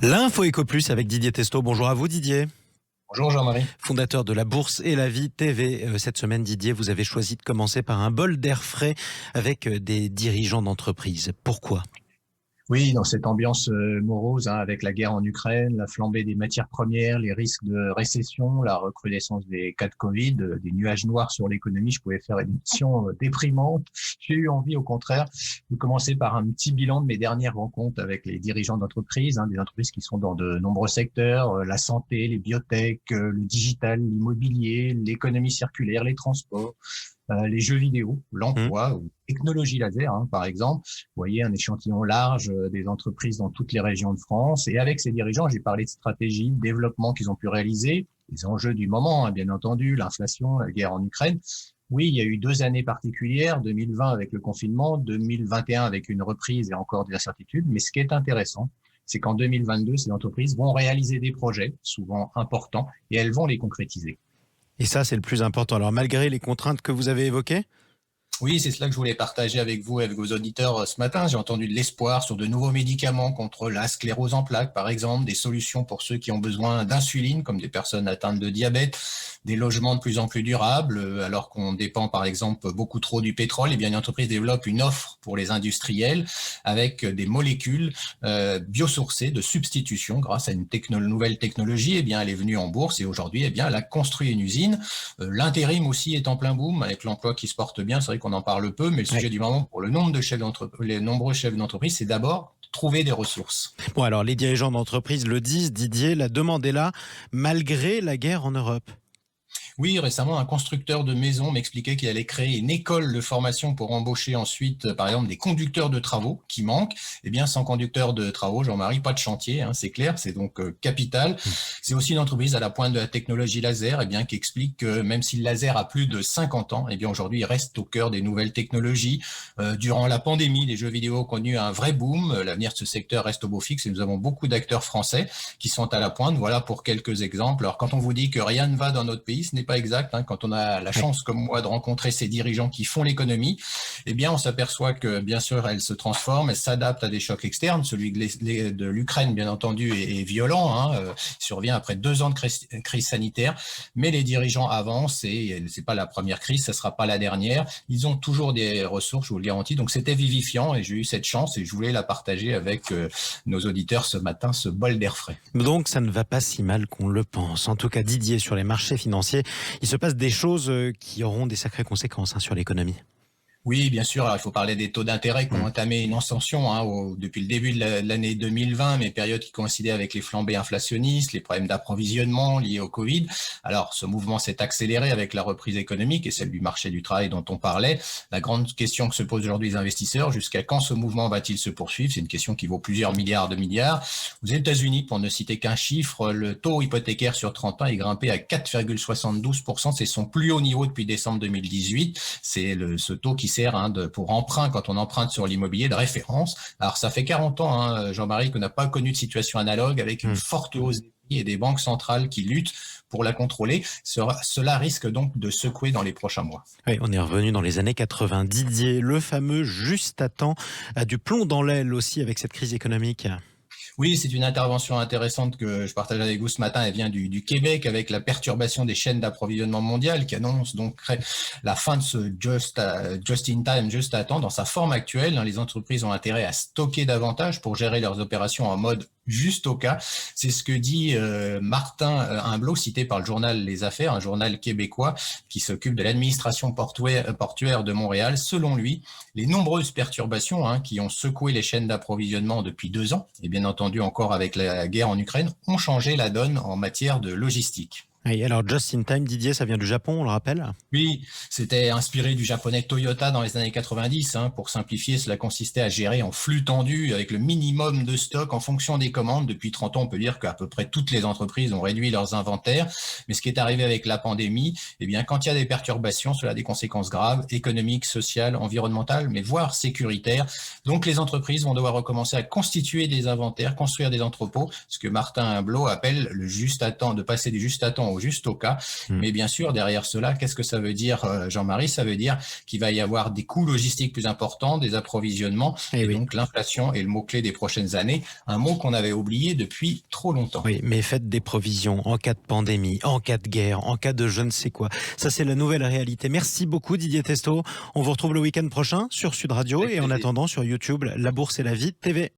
L'info Éco Plus avec Didier Testo. Bonjour à vous Didier. Bonjour Jean-Marie. Fondateur de La Bourse et la Vie TV. Cette semaine Didier, vous avez choisi de commencer par un bol d'air frais avec des dirigeants d'entreprise. Pourquoi ? Oui, dans cette ambiance morose, avec la guerre en Ukraine, la flambée des matières premières, les risques de récession, la recrudescence des cas de Covid, des nuages noirs sur l'économie, je pouvais faire une émission déprimante. J'ai eu envie, au contraire, de commencer par un petit bilan de mes dernières rencontres avec les dirigeants d'entreprises, des entreprises qui sont dans de nombreux secteurs, la santé, les biotech, le digital, l'immobilier, l'économie circulaire, les transports, les jeux vidéo, l'emploi, ou technologie laser, par exemple. Vous voyez, un échantillon large des entreprises dans toutes les régions de France. Et avec ces dirigeants, j'ai parlé de stratégie, de développement qu'ils ont pu réaliser, les enjeux du moment, bien entendu, l'inflation, la guerre en Ukraine. Oui, il y a eu 2 années particulières, 2020 avec le confinement, 2021 avec une reprise et encore des incertitudes. Mais ce qui est intéressant, c'est qu'en 2022, ces entreprises vont réaliser des projets, souvent importants, et elles vont les concrétiser. Et ça, c'est le plus important. Alors, malgré les contraintes que vous avez évoquées ? Oui, c'est cela que je voulais partager avec vous et avec vos auditeurs ce matin. J'ai entendu de l'espoir sur de nouveaux médicaments contre la sclérose en plaques, par exemple, des solutions pour ceux qui ont besoin d'insuline, comme des personnes atteintes de diabète, des logements de plus en plus durables, alors qu'on dépend, par exemple, beaucoup trop du pétrole. Eh bien, une entreprise développe une offre pour les industriels avec des molécules biosourcées de substitution grâce à une nouvelle technologie. Eh bien, elle est venue en bourse et aujourd'hui, eh bien, elle a construit une usine. L'intérim aussi est en plein boom avec l'emploi qui se porte bien. C'est vrai qu'on en parle peu, mais le sujet du moment pour le nombre de les nombreux chefs d'entreprise, c'est d'abord trouver des ressources. Bon, alors les dirigeants d'entreprise le disent, Didier, la demande est là, malgré la guerre en Europe. Oui, récemment, un constructeur de maisons m'expliquait qu'il allait créer une école de formation pour embaucher ensuite, par exemple, des conducteurs de travaux qui manquent. Eh bien, sans conducteurs de travaux, Jean-Marie, pas de chantier, c'est clair, c'est donc capital. C'est aussi une entreprise à la pointe de la technologie laser, qui explique que même si le laser a plus de 50 ans, aujourd'hui, il reste au cœur des nouvelles technologies. Durant la pandémie, les jeux vidéo ont connu un vrai boom. L'avenir de ce secteur reste au beau fixe et nous avons beaucoup d'acteurs français qui sont à la pointe. Voilà pour quelques exemples. Alors, quand on vous dit que rien ne va dans notre pays, ce n'est pas exact. Quand on a la chance, comme moi, de rencontrer ces dirigeants qui font l'économie, on s'aperçoit que, bien sûr, elle se transforme, elle s'adapte à des chocs externes. Celui de l'Ukraine, bien entendu, est violent. Il survient après 2 ans de crise sanitaire. Mais les dirigeants avancent et c'est pas la première crise, ça sera pas la dernière. Ils ont toujours des ressources, je vous le garantis. Donc, c'était vivifiant et j'ai eu cette chance et je voulais la partager avec nos auditeurs ce matin, ce bol d'air frais. Donc, ça ne va pas si mal qu'on le pense. En tout cas, Didier, sur les marchés financiers, il se passe des choses qui auront des sacrées conséquences sur l'économie. Oui, bien sûr. Alors, il faut parler des taux d'intérêt qui ont entamé une ascension depuis le début de l'année 2020, mais période qui coïncidait avec les flambées inflationnistes, les problèmes d'approvisionnement liés au Covid. Alors, ce mouvement s'est accéléré avec la reprise économique et celle du marché du travail dont on parlait. La grande question que se posent aujourd'hui les investisseurs, jusqu'à quand ce mouvement va-t-il se poursuivre ? C'est une question qui vaut plusieurs milliards de milliards. Aux États-Unis, pour ne citer qu'un chiffre, le taux hypothécaire sur 30 ans est grimpé à 4,72%. C'est son plus haut niveau depuis décembre 2018. C'est ce taux qui sert pour emprunt quand on emprunte sur l'immobilier de référence. Alors ça fait 40 ans, Jean-Marie, qu'on n'a pas connu de situation analogue avec une forte hausse des prix et des banques centrales qui luttent pour la contrôler. Cela risque donc de secouer dans les prochains mois. Oui, on est revenu dans les années 80. Didier, le fameux juste à temps, a du plomb dans l'aile aussi avec cette crise économique. Oui, c'est une intervention intéressante que je partage avec vous ce matin. Elle vient du Québec avec la perturbation des chaînes d'approvisionnement mondiales qui annonce donc la fin de ce just in time, juste à temps. Dans sa forme actuelle, les entreprises ont intérêt à stocker davantage pour gérer leurs opérations en mode juste au cas. C'est ce que dit Martin Humblot, cité par le journal Les Affaires, un journal québécois qui s'occupe de l'administration portuaire de Montréal. Selon lui, les nombreuses perturbations qui ont secoué les chaînes d'approvisionnement depuis 2 ans, et bien entendu encore avec la guerre en Ukraine, ont changé la donne en matière de logistique. Et alors, Just in Time, Didier, ça vient du Japon, on le rappelle ? Oui, c'était inspiré du japonais Toyota dans les années 90. Pour simplifier, cela consistait à gérer en flux tendu avec le minimum de stock en fonction des commandes. Depuis 30 ans, on peut dire qu'à peu près toutes les entreprises ont réduit leurs inventaires. Mais ce qui est arrivé avec la pandémie, quand il y a des perturbations, cela a des conséquences graves, économiques, sociales, environnementales, mais voire sécuritaires. Donc les entreprises vont devoir recommencer à constituer des inventaires, construire des entrepôts, ce que Martin Humblot appelle le juste à temps, de passer du juste à temps au juste au cas. Mais bien sûr, derrière cela, qu'est-ce que ça veut dire, Jean-Marie? Ça veut dire qu'il va y avoir des coûts logistiques plus importants, des approvisionnements, et oui. donc l'inflation est le mot-clé des prochaines années, un mot qu'on avait oublié depuis trop longtemps. Oui, mais faites des provisions en cas de pandémie, en cas de guerre, en cas de je ne sais quoi. Ça, c'est la nouvelle réalité. Merci beaucoup, Didier Testo. On vous retrouve le week-end prochain sur Sud Radio Avec et en plaisir. attendant sur YouTube, La Bourse et la Vie TV.